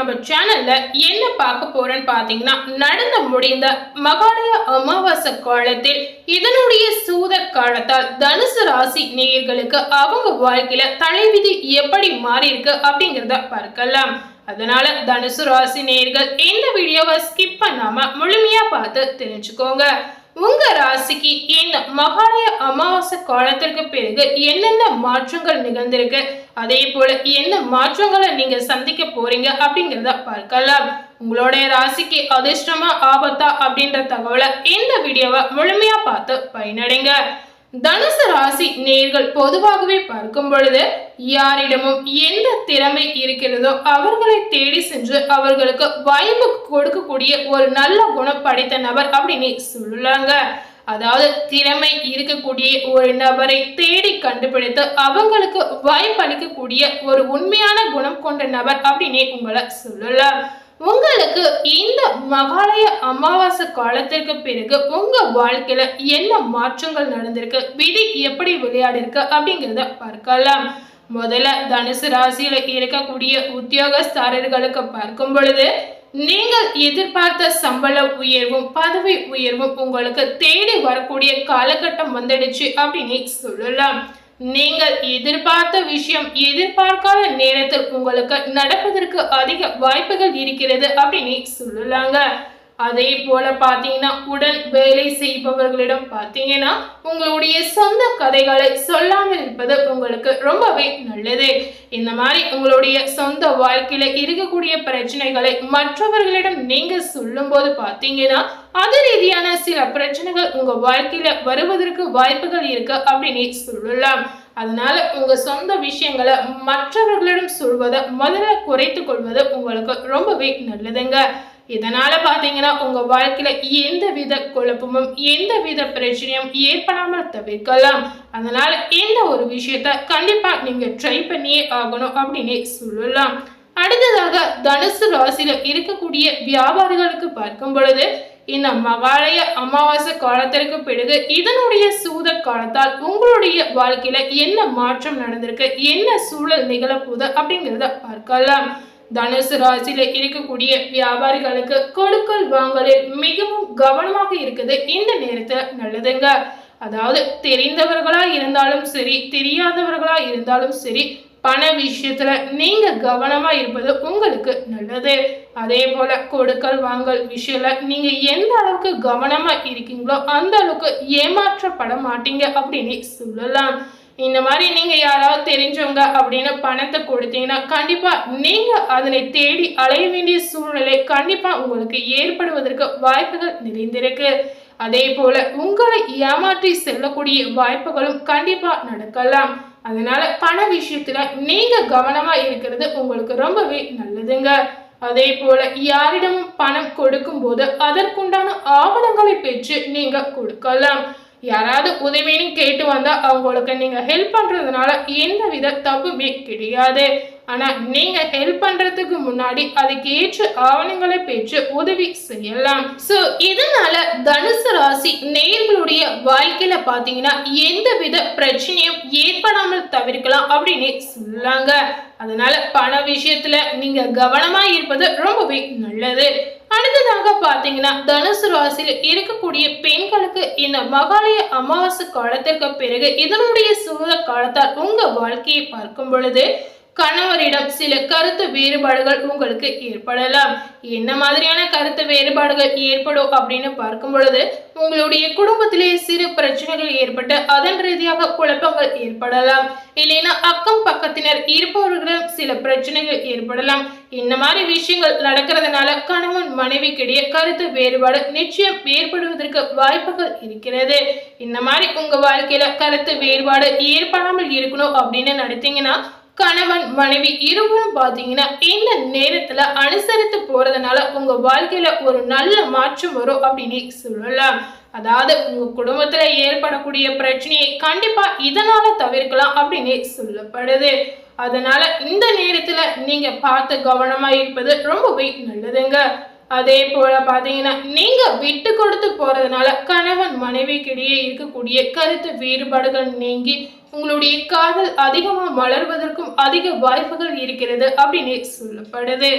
நம்ம சேனல்ல என்ன பார்க்க போறோம்னு பாத்தீங்கன்னா, நடந்து முடிந்த மகாலய அமாவாசை காலத்தில் இதனுடைய சூத காலத்தால் தனுசு ராசி நேயர்களுக்கு அவங்க வாழ்க்கையில தலைவிதி எப்படி மாறி இருக்கு அப்படிங்கறத பார்க்கலாம். அதனால தனுசு ராசி நேயர்கள் இந்த வீடியோவை ஸ்கிப் பண்ணாம முழுமையா பார்த்து தெரிஞ்சுக்கோங்க. உங்க ராசிக்கு இந்த மகாலய அமாவாசை காலத்திற்கு பிறகு என்னென்ன மாற்றங்கள் நிகழ்ந்திருக்கு, அதே போல என்ன மாற்றங்களை நீங்க சந்திக்க போறீங்க அப்படிங்கிறத பார்க்கலாம். உங்களுடைய ராசிக்கு அதிர்ஷ்டமா ஆபத்தா அப்படின்ற தகவலை இந்த வீடியோவை முழுமையா பார்த்து பயனடைங்க. தனுசு ராசி நேர்கள் பொதுவாகவே பார்க்கும் பொழுது யாரிடமும் எந்த திறமை இருக்கிறதோ அவர்களை தேடி சென்று அவர்களுக்கு வாய்ப்பு கொடுக்கக்கூடிய ஒரு நல்ல குணம் படைத்த நபர் அப்படின்னு சொல்லலாங்க. அதாவது திறமை இருக்கக்கூடிய ஒரு நபரை தேடி கண்டுபிடித்து அவங்களுக்கு வாய்ப்பு அளிக்கக்கூடிய ஒரு உண்மையான குணம் கொண்ட நபர் அப்படின்னு உங்களை சொல்லலாம். உங்களுக்கு இந்த மகாலய அமாவாசை காலத்திற்கு பிறகு உங்க வாழ்க்கையில என்ன மாற்றங்கள் நடந்திருக்கு, விதி எப்படி விளையாடி இருக்கு அப்படிங்கிறத பார்க்கலாம். முதல்ல தனுசு ராசியில இருக்கக்கூடிய உத்தியோகஸ்தாரர்களுக்கு பார்க்கும் பொழுது நீங்கள் எதிர்பார்த்த சம்பள உயர்வும் பதவி உயர்வும் உங்களுக்கு தேடி வரக்கூடிய காலகட்டம் வந்துடுச்சு அப்படின்னு சொல்லலாம். நீங்கள் எதிர்பார்த்த விஷயம் எதிர்பார்க்காத நேரத்தில் உங்களுக்கு நடப்பதற்கு அதிக வாய்ப்புகள் இருக்கிறது அப்படின்னு சொல்லலாங்க. அதே போல பாத்தீங்கன்னா உடன் வேலை செய்பவர்களிடம் பாத்தீங்கன்னா உங்களுடைய சொந்த கதைகளை சொல்லாமல் இருப்பது உங்களுக்கு ரொம்பவே நல்லது. இந்த மாதிரி உங்களுடைய சொந்த வாழ்க்கையில இருக்கக்கூடிய பிரச்சனைகளை மற்றவர்களிடம் நீங்க சொல்லும் போது பாத்தீங்கன்னா அது ரீதியான சில பிரச்சனைகள் உங்க வாழ்க்கையில வருவதற்கு வாய்ப்புகள் இருக்கு அப்படின்னு சொல்லலாம். அதனால உங்க சொந்த விஷயங்களை மற்றவர்களிடம் சொல்வதை முதல்ல குறைத்து கொள்வது உங்களுக்கு ரொம்பவே நல்லதுங்க. இதனால பாத்தீங்கன்னா உங்க வாழ்க்கையில எந்த வித குழப்பமும் எந்த வித பிரச்சனையும் ஏற்படாமல் தவிர்க்கலாம். அதனால இந்த ஒரு விஷயத்த கண்டிப்பா நீங்க ட்ரை பண்ணியே ஆகணும் அப்படின்னு சொல்லலாம். அடுத்ததாக தனுசு ராசியில இருக்கக்கூடிய வியாபாரிகளுக்கு பார்க்கும் பொழுது இந்த மகாலய அமாவாசை காலத்திற்கு பிறகு இதனுடைய சூத காலத்தால் உங்களுடைய வாழ்க்கையில என்ன மாற்றம் நடந்திருக்கு, என்ன சூழல் நிகழப்போகுது அப்படிங்கிறத பார்க்கலாம். தனுசு ராசியில இருக்கக்கூடிய வியாபாரிகளுக்கு கொடுக்கல் வாங்கலில் மிகவும் கவனமாக இருக்குது இந்த நேரத்துல நல்லதுங்க. அதாவது தெரிந்தவர்களா இருந்தாலும் சரி தெரியாதவர்களா இருந்தாலும் சரி பண விஷயத்துல நீங்க கவனமா இருப்பது உங்களுக்கு நல்லது. அதே போல கொடுக்கல் வாங்கல் விஷயத்துல நீங்க எந்த அளவுக்கு கவனமா இருக்கீங்களோ அந்த அளவுக்கு ஏமாற்றப்பட மாட்டீங்க அப்படின்னு சொல்லலாம். இந்த மாதிரி நீங்க யாராவது தெரிஞ்சவங்க அப்படின்னு பணத்தை கொடுத்தீங்கன்னா கண்டிப்பா நீங்க அதனை தேடி அலைய வேண்டிய சூழ்நிலை கண்டிப்பா உங்களுக்கு ஏற்படுவதற்கு வாய்ப்புகள் நிறைந்திருக்கு. அதே போல உங்களை ஏமாற்றி செல்லக்கூடிய வாய்ப்புகளும் கண்டிப்பா நடக்கலாம். அதனால பண விஷயத்துல நீங்க கவனமா இருக்கிறது உங்களுக்கு ரொம்பவே நல்லதுங்க. அதே போல யாரிடமும் பணம் கொடுக்கும் போது அதற்குண்டான ஆவணங்களை பெற்று நீங்க கொடுக்கலாம். யாராவது உதவின்னு கேட்டு வந்தா அவங்களுக்கு நீங்க ஹெல்ப் பண்றதுனால எந்த வித தப்புமே கிடையாது. ஆனா நீங்க ஹெல்ப் பண்றதுக்கு முன்னாடி அதுக்கு ஏற்ற ஆவணங்களை பெற்று உதவி செய்யலாம். சோ இதனால தனுசு ராசி நேயர்களுடைய வாழ்க்கையில பாத்தீங்கன்னா எந்த வித பிரச்சனையும் ஏற்படாமல் தவிர்க்கலாம் அப்படின்னு சொல்லாங்க. அதனால பண விஷயத்துல நீங்க கவனமா இருப்பது ரொம்பவே நல்லது. அடுத்ததாக பாத்தீங்கன்னா தனுசு ராசியில் இருக்கக்கூடிய பெண்களுக்கு இந்த மகாலய அமாவாசை காலத்திற்கு பிறகு இதனுடைய சூழ காலத்தால் உங்க வாழ்க்கையை பார்க்கும் பொழுது கணவரிடம் சில கருத்து வேறுபாடுகள் உங்களுக்கு ஏற்படலாம். என்ன மாதிரியான கருத்து வேறுபாடுகள் ஏற்படும் அப்படின்னு பார்க்கும் பொழுது உங்களுடைய குடும்பத்திலே சிறு பிரச்சனைகள் ஏற்பட்டு அதன் ரீதியாக குழப்பங்கள் ஏற்படலாம். இல்லைன்னா அக்கம் பக்கத்தினர் இருப்பவர்களிடம் சில பிரச்சனைகள் ஏற்படலாம். இந்த மாதிரி விஷயங்கள் நடக்கிறதுனால கணவன் மனைவிக்கிடையே கருத்து வேறுபாடு நிச்சயம் ஏற்படுவதற்கு வாய்ப்புகள் இருக்கிறது. இந்த மாதிரி உங்க வாழ்க்கையில கருத்து வேறுபாடு ஏற்படாமல் இருக்கணும் அப்படின்னு நினைத்தீங்கன்னா கணவன் மனைவி இருவரும் பாத்தீங்கன்னா இந்த நேரத்துல அனுசரித்து போறதுனால உங்க வாழ்க்கையில ஒரு நல்ல மாற்றம் வரும் அப்படின்னு சொல்லலாம். அதாவது உங்க குடும்பத்துல ஏற்படக்கூடிய பிரச்சனையை கண்டிப்பா இதனால தவிர்க்கலாம் அப்படின்னு சொல்லப்படுது. அதனால இந்த நேரத்துல நீங்க பார்த்து கவனமா இருப்பது ரொம்பவே நல்லதுங்க. அதே போல பாத்தீங்கன்னா நீங்க விட்டு கொடுத்து போறதுனால கணவன் மனைவிக்கிடையே இருக்கக்கூடிய கருத்து வேறுபாடுகள் நீங்கி உங்களுடைய காதல் அதிகமா மலர்வதற்கும் அதிக வாய்ப்புகள் இருக்கிறது அப்படின்னு சொல்லப்படுது.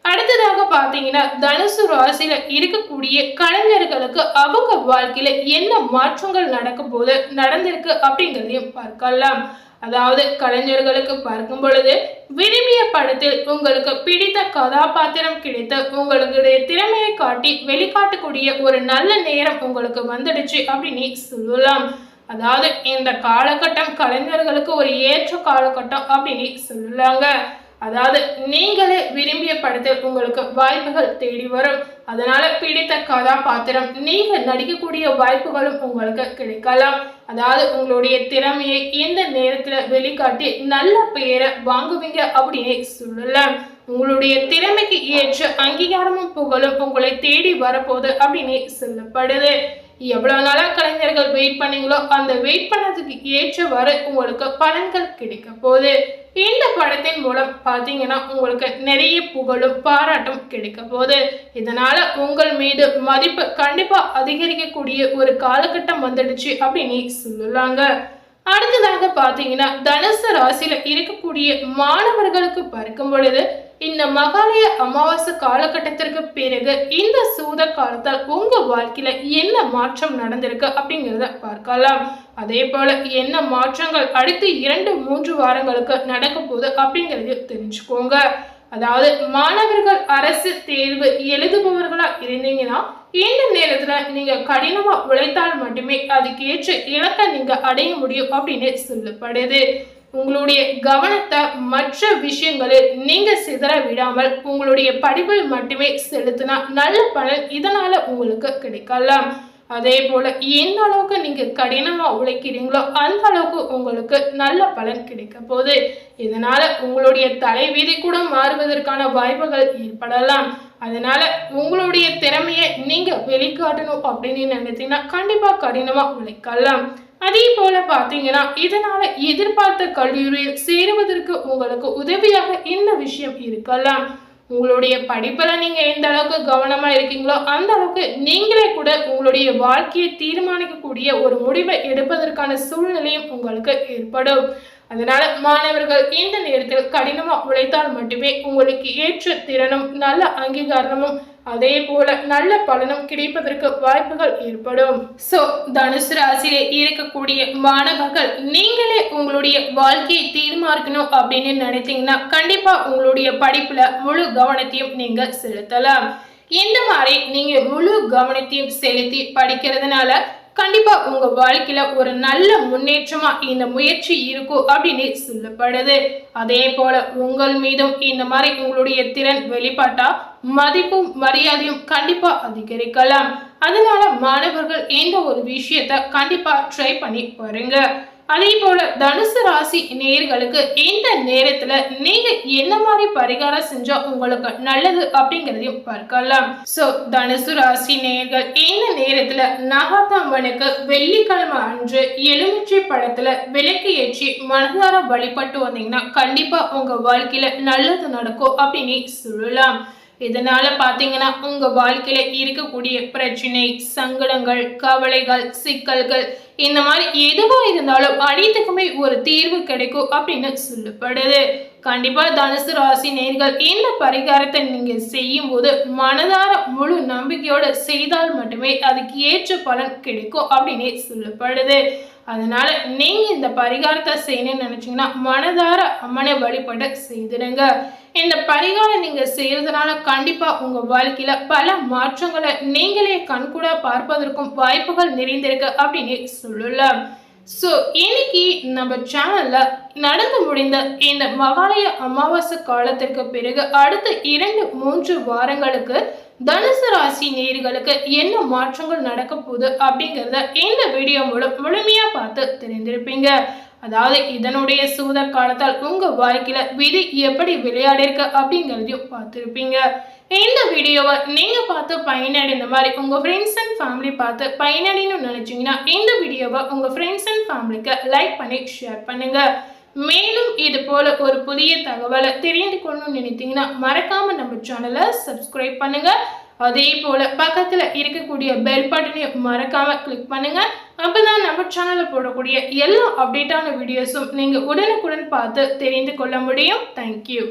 அடுத்ததாக பாத்தீங்கன்னா தனுசு ராசியில இருக்கக்கூடிய கலைஞர்களுக்கு அவங்க வாழ்க்கையில என்ன மாற்றங்கள் நடக்கும் போது நடந்திருக்கு அப்படிங்கிறதையும் பார்க்கலாம். அதாவது கலைஞர்களுக்கு பார்க்கும் பொழுது விரும்பிய படத்தில் உங்களுக்கு பிடித்த கதாபாத்திரம் கிடைத்து உங்களுடைய திறமையை காட்டி வெளிக்காட்டக்கூடிய ஒரு நல்ல நேரம் உங்களுக்கு வந்துடுச்சு அப்படின்னு சொல்லலாம். அதாவது இந்த காலகட்டம் கலைஞர்களுக்கு ஒரு ஏற்ற காலகட்டம் அப்படின்னு சொல்லலாங்க. அதாவது நீங்களே விரும்பிய படத்தில் உங்களுக்கு வாய்ப்புகள் தேடி வரும். அதனால பிடித்த கதாபாத்திரம் நீங்க நடிக்கக்கூடிய வாய்ப்புகளும் உங்களுக்கு கிடைக்கலாம். அதாவது உங்களுடைய திறமையை இந்த நேரத்துல வெளிக்காட்டி நல்ல பெயரை வாங்குவீங்க அப்படின்னு சொல்லலாம். உங்களுடைய திறமைக்கு ஏற்ற அங்கீகாரமும் புகழும் உங்களை தேடி வரப்போகுது அப்படின்னு சொல்லப்படுது. எவ்வளவு நாளா கலைஞர்கள் வெயிட் பண்ணீங்களோ அந்த வெயிட் பண்ணதுக்கு ஏற்றவாறு உங்களுக்கு பலன்கள் கிடைக்க போகுது. இந்த படத்தின் மூலம் பாத்தீங்கன்னா உங்களுக்கு நிறைய புகழும் பாராட்டும் கிடைக்க போகுது. இதனால உங்கள் மீது மதிப்பு கண்டிப்பா அதிகரிக்கக்கூடிய ஒரு காலகட்டம் வந்துடுச்சு அப்படின்னு சொல்லலாங்க. அடுத்ததாக பாத்தீங்கன்னா தனுசு ராசியில இருக்கக்கூடிய மாணவர்களுக்கு பார்க்கும் பொழுது இந்த மகாலய அமாவாசை காலகட்டத்திற்கு பிறகு இந்த சூத காலத்தால் உங்க வாழ்க்கையில என்ன மாற்றம் நடந்திருக்கு அப்படிங்கிறத பார்க்கலாம். அதே போல என்ன மாற்றங்கள் அடுத்து 2-3 வாரங்களுக்கு நடக்க போகுது அப்படிங்கிறது தெரிஞ்சுக்கோங்க. அதாவது மாணவர்கள் அரசு தேர்வு எழுதுபவர்களா இருந்தீங்கன்னா இந்த நேரத்துல நீங்க கடினமா உழைத்தால் மட்டுமே அதுக்கு ஏற்ற இலக்கை நீங்க அடைய முடியும் அப்படின்னு சொல்லப்படுது. உங்களுடைய கவனத்தை மற்ற விஷயங்களில் நீங்க சிதற விடாமல் உங்களுடைய படிப்பில் மட்டுமே செலுத்தினா நல்ல பலன் இதனால உங்களுக்கு கிடைக்கலாம். அதே போல எந்த அளவுக்கு நீங்க கடினமா உழைக்கிறீங்களோ அந்த அளவுக்கு உங்களுக்கு நல்ல பலன் கிடைக்க போகுது. இதனால உங்களுடைய தலைவிதி கூட மாறுவதற்கான வாய்ப்புகள் ஏற்படலாம். அதனால உங்களுடைய திறமையை நீங்க வெளிக்காட்டணும் அப்படின்னு நினைத்தீங்கன்னா கண்டிப்பா கடினமா உழைக்கலாம். அதே போல பாத்தீங்கன்னா இதனால எதிர்பார்த்த கல்லூரியில் சேருவதற்கு உங்களுக்கு உதவியாக இந்த விஷயம் இருக்கலாம். உங்களுடைய படிப்புல நீங்க எந்த அளவுக்கு கவனமா இருக்கீங்களோ அந்த அளவுக்கு நீங்களே கூட உங்களுடைய வாழ்க்கையை தீர்மானிக்கக்கூடிய ஒரு முடிவை எடுப்பதற்கான சூழ்நிலையும் உங்களுக்கு ஏற்படும். அதனால மாணவர்கள் இந்த நேரத்தில் கடினமா உழைத்தால் மட்டுமே உங்களுக்கு ஏற்ற திறனும் நல்ல அங்கீகாரமும் அதே போல நல்ல பலனும் கிடைப்பதற்கு வாய்ப்புகள் ஏற்படும். சோ தனுசு ராசியில இருக்கக்கூடிய மாணவர்கள் நீங்களே உங்களுடைய வாழ்க்கையை தீர்மானிக்கணும் அப்படின்னு நினைத்தீங்கன்னா கண்டிப்பா உங்களுடைய படிப்புல முழு கவனத்தையும் நீங்க செலுத்தலாம். இந்த மாதிரி நீங்க முழு கவனத்தையும் செலுத்தி படிக்கிறதுனால கண்டிப்பா உங்க வாழ்க்கையில ஒரு நல்ல முன்னேற்றமா இந்த முயற்சி இருக்கும் அப்படின்னு சொல்லப்படுது. அதே போல உங்கள் மீதும் இந்த மாதிரி உங்களுடைய திறன் வெளிப்பட்டா மதிப்பும் மரியாதையும் கண்டிப்பா அதிகரிக்கலாம். அதனால மாணவர்கள் இந்த ஒரு விஷயத்த கண்டிப்பா ட்ரை பண்ணி பாருங்க. அதே போல தனுசு ராசி நேயர்களுக்கு இந்த நேரத்துல நீங்க என்ன மாதிரி பரிகாரம் செஞ்சா உங்களுக்கு நல்லது அப்படிங்கறதையும் பார்க்கலாம். சோ தனுசு ராசி நேயர்கள் இந்த நேரத்துல நாகாத்தம்மனுக்கு வெள்ளிக்கிழமை அன்று எலுமிச்சை பழத்துல விளக்கு ஏற்றி மனதார வழிபட்டு வந்தீங்கன்னா கண்டிப்பா உங்க வாழ்க்கையில நல்லது நடக்கும் அப்படின்னு சொல்லலாம். இதனால பாத்தீங்கன்னா உங்க வாழ்க்கையில இருக்கக்கூடிய பிரச்சனை, சங்கடங்கள், கவலைகள், சிக்கல்கள் இந்த மாதிரி எதுவா இருந்தாலும் அனைத்துக்குமே ஒரு தீர்வு கிடைக்கும் அப்படின்னு சொல்லப்படுது. கண்டிப்பா தனுசு ராசி நேயர்கள் இந்த பரிகாரத்தை நீங்க செய்யும் போது மனதார முழு நம்பிக்கையோட செய்தால் மட்டுமே அதுக்கு ஏற்ற பலன் கிடைக்கும் அப்படின்னு சொல்லப்படுது. அதனால நீங்க இந்த பரிகாரத்தை செய்யணும்னு நினைச்சீங்கன்னா மனதார அம்மனை வழிபட செய்திருங்க. இந்த பரிகாரம் நீங்க செய்யறதுனால கண்டிப்பா உங்க வாழ்க்கையில பல மாற்றங்களை நீங்களே கண்கூட பார்ப்பதற்கும் வாய்ப்புகள் நிறைந்திருக்கு அப்படின்னு சொல்லலாம். சோ இன்னைக்கு நம்ம சேனல்ல நடந்து முடிந்த இந்த மகாலய அமாவாசை காலத்திற்கு பிறகு அடுத்த 2-3 வாரங்களுக்கு தனுசு ராசி நேயர்களுக்கு என்ன மாற்றங்கள் நடக்க போகுது அப்படிங்கிறத இந்த வீடியோ மூலம் முழுமையா பார்த்து தெரிந்திருப்பீங்க. அதாவது இதனுடைய சூத காலத்தால் உங்க வாழ்க்கையில விதி எப்படி விளையாடிருக்கு அப்படிங்கிறதையும் பார்த்துருப்பீங்க. இந்த வீடியோவை நீங்க பார்த்து பயனடைந்த மாதிரி உங்க ஃப்ரெண்ட்ஸ் அண்ட் ஃபேமிலி பார்த்து பயனடைன்னு நினைச்சீங்கன்னா இந்த வீடியோவை உங்க ஃப்ரெண்ட்ஸ் அண்ட் ஃபேமிலிக்கு லைக் பண்ணி ஷேர் பண்ணுங்க. மேலும் இது போல ஒரு புதிய தகவலை தெரிந்து கொள்ளணும்னு நினைத்தீங்கன்னா மறக்காம நம்ம சேனலை சப்ஸ்கிரைப் பண்ணுங்க. அதே போல பக்கத்துல இருக்கக்கூடிய பெல் பட்டனையும் மறக்காம கிளிக் பண்ணுங்க. அப்பதான் நம்ம சேனல்ல போடக்கூடிய எல்லா அப்டேட்டான வீடியோஸும் நீங்க உடனுக்குடன் பார்த்து தெரிந்து கொள்ள முடியும். தேங்க்யூ.